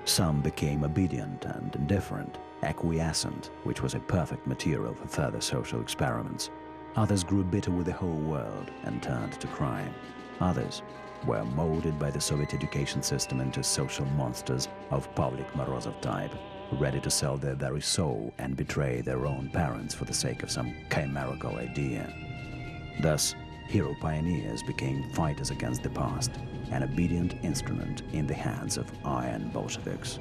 Some became obedient and indifferent, acquiescent, which was a perfect material for further social experiments. Others grew bitter with the whole world and turned to crime. Others were molded by the Soviet education system into social monsters of Pavlik Morozov type, ready to sell their very soul and betray their own parents for the sake of some chimerical idea. Thus, hero pioneers became fighters against the past, an obedient instrument in the hands of iron Bolsheviks.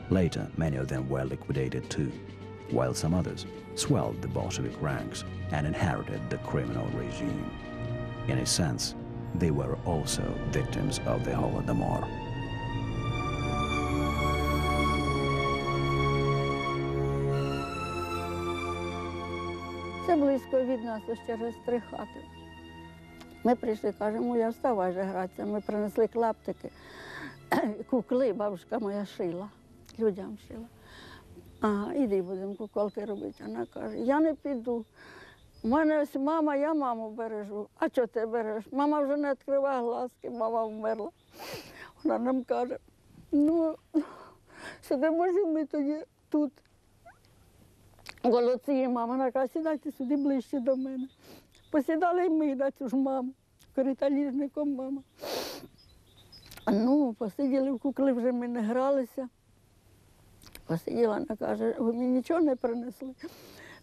Later, many of them were liquidated too, while some others swelled the Bolshevik ranks and inherited the criminal regime. In a sense, they were also victims of the Holodomor. Це близько від нас, ось через 3 хати. Ми прийшли, кажемо, я вставай вже гратися. Ми принесли клаптики, кукли, бабушка моя шила, людям шила. Ага, іди будемо куколки робити. Вона каже, я не піду. У мене ось мама, я маму бережу. А чого ти береш? Мама вже не відкриває глазки, мама вмерла. Вона нам каже, ну, сидимо ж ми тоді тут. Коло цієї мами, вона каже, сідайте сюди ближче до мене. Посідали ми на цю ж маму, кориталіжником мама. Ну, посиділи в кукли, вже ми не гралися. Посиділа, вона каже, ви мені нічого не принесли?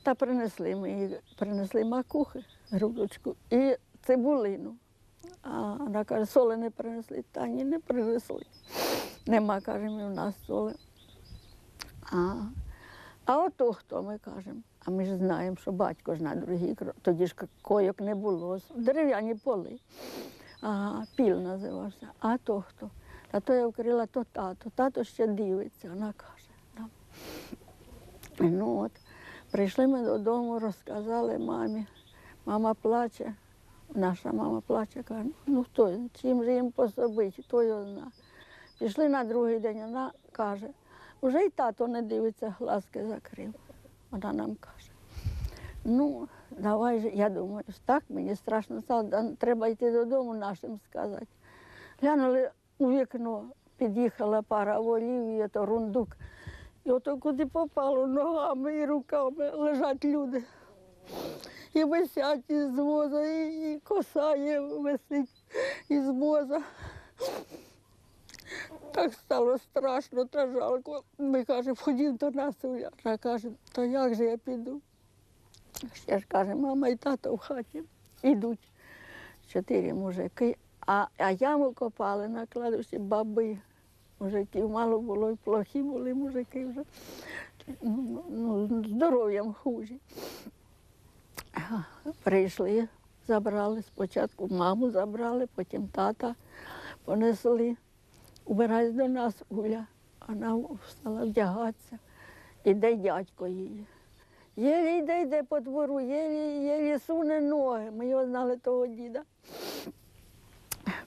Та принесли ми їй, принесли макухи, грудочку і цибулину. А вона каже, соли не принесли? Та ні, не принесли. Нема, кажемо, у нас соли. А ото хто, ми кажемо. А ми ж знаємо, що батько ж на другій, тоді ж койок не було, дерев'яні поли. Піл називався. А то хто? Та то я вкрила, то тато ще дивиться, вона каже. Ну от, прийшли ми додому, розказали мамі. Мама плаче, наша мама плаче, каже, ну хто, чим же їм пособити, хто його знає. Пішли на другий день, вона каже, вже й тато не дивиться, глазки закрив. Вона нам каже, ну, давай же, я думаю, так, мені страшно стало, треба йти додому нашим сказати. Глянули у вікно, під'їхала пара волів, і ото рундук. І ото куди попало, ногами і руками лежать люди. І висять із воза, і коса є висить із воза. Так стало страшно та жалко. Ми кажемо, ходім до нас, Уляна. Каже, то як же я піду? Ще ж каже, мама і тато в хаті. Ідуть 4 мужики. А яму копали на кладовищі баби. Мужиків мало було, і плохі були мужики вже. Ну, здоров'ям хужі. Прийшли, забрали, спочатку маму забрали, потім тата понесли. Убирайся до нас, Уля. Вона стала вдягатися. Іде дядько її. Єлі йде по двору, єлі суне ноги. Ми його знали, того діда.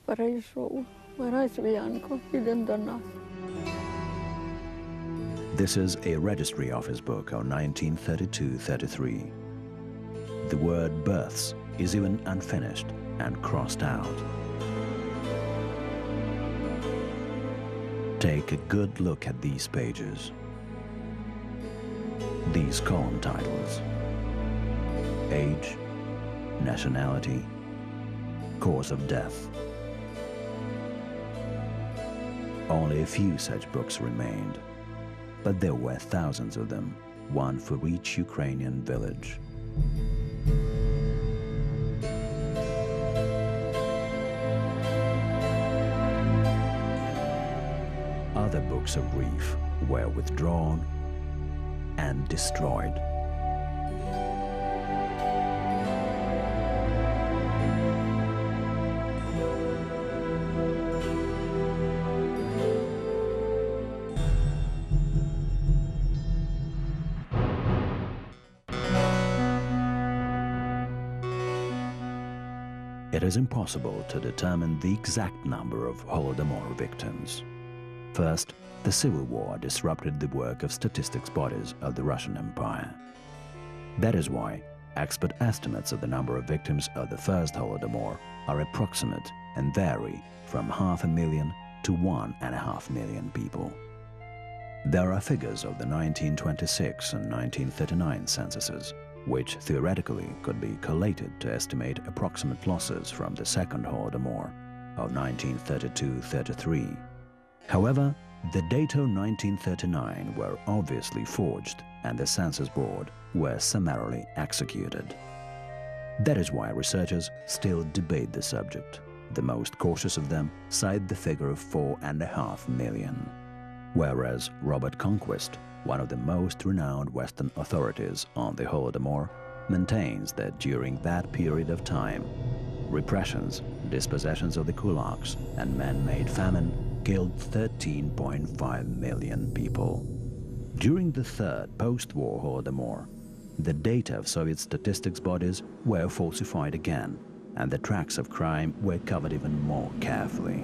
Перейшов. Вирайся, Улянко, підемо до нас. This is a registry office book of 1932-33. The word births is even unfinished and crossed out. Take a good look at these pages. These column titles: age, nationality, cause of death. Only a few such books remained, but there were thousands of them, one for each Ukrainian village. Other books of grief were withdrawn and destroyed. It is impossible to determine the exact number of Holodomor victims. First, the Civil War disrupted the work of statistics bodies of the Russian Empire. That is why expert estimates of the number of victims of the first Holodomor are approximate and vary from 500,000 to 1.5 million people. There are figures of the 1926 and 1939 censuses, which theoretically could be collated to estimate approximate losses from the Second Holodomor of 1932-33. However, the data 1939 were obviously forged and the census board were summarily executed. That is why researchers still debate the subject. The most cautious of them cite the figure of 4.5 million, whereas Robert Conquest, one of the most renowned Western authorities on the Holodomor, maintains that during that period of time, repressions, dispossessions of the kulaks, and man-made famine killed 13.5 million people. During the third post-war Holodomor, the data of Soviet statistics bodies were falsified again, and the tracks of crime were covered even more carefully.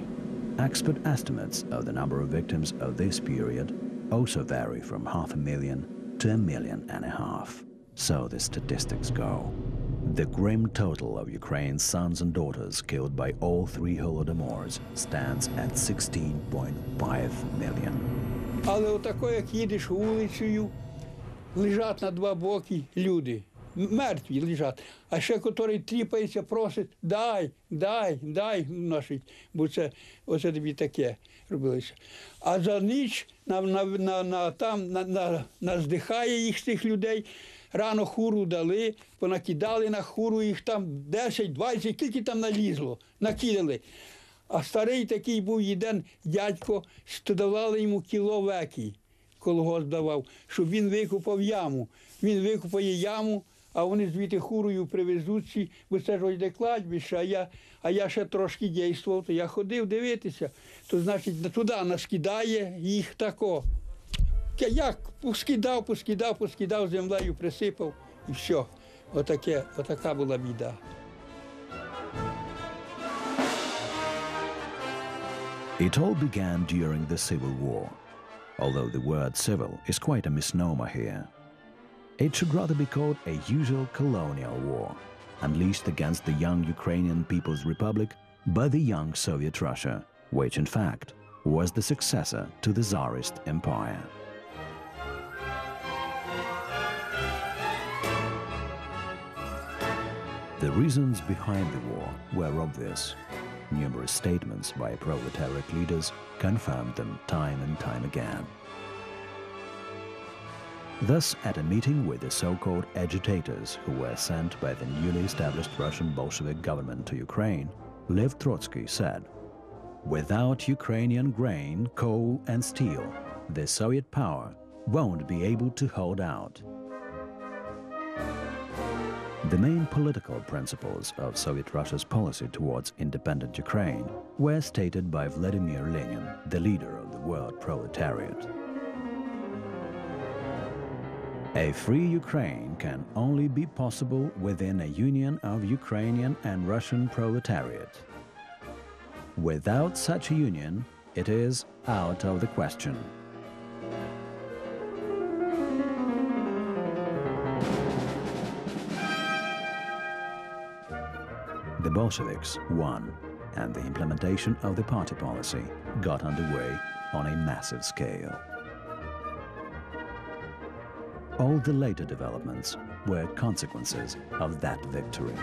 Expert estimates of the number of victims of this period also vary from 500,000 to 1.5 million. So the statistics go. The grim total of Ukraine's sons and daughters killed by all three Holodomors stands at 16.5 million. Але отако, як їдеш вулицею, лежать на два боки люди, мертві лежать, а ще котрий тріпається, просить, дай, носить, бо це, оце тобі таке робилося. А за ніч наздихає їх з тих людей, рано хуру дали, понакидали на хуру, їх там 10-20, тільки там налізло, накидали. А старий такий був один дядько, що давали йому кіло векі, колгосп давав, щоб він викопав яму. Він викопає яму, а вони звідти хурою привезуться, бо це ж ось де кладбище, а я ще трошки дійствував, то я ходив дивитися, то значить туди наскидає їх тако. Як поскидав, землею присипав і все. Отака була біда. It all began during the Civil War, although the word civil is quite a misnomer here. It should rather be called a usual colonial war, unleashed against the young Ukrainian People's Republic by the young Soviet Russia, which in fact was the successor to the Tsarist Empire. The reasons behind the war were obvious. Numerous statements by proletariat leaders confirmed them time and time again. Thus, at a meeting with the so-called agitators who were sent by the newly established Russian Bolshevik government to Ukraine, Lev Trotsky said, "Without Ukrainian grain, coal and steel, the Soviet power won't be able to hold out." The main political principles of Soviet Russia's policy towards independent Ukraine were stated by Vladimir Lenin, the leader of the world proletariat. A free Ukraine can only be possible within a union of Ukrainian and Russian proletariat. Without such a union, it is out of the question. The Bolsheviks won, and the implementation of the party policy got underway on a massive scale. All the later developments were consequences of that victory.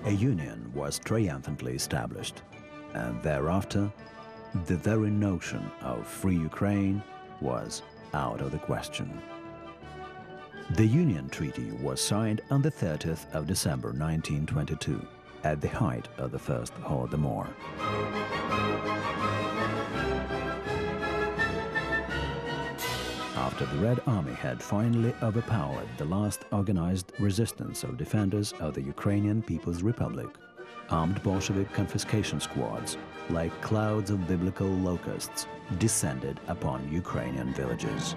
A union was triumphantly established, and thereafter, the very notion of free Ukraine was out of the question. The Union Treaty was signed on the 30th of December 1922, at the height of the First Holodomor. After the Red Army had finally overpowered the last organized resistance of defenders of the Ukrainian People's Republic, armed Bolshevik confiscation squads, like clouds of biblical locusts, descended upon Ukrainian villages.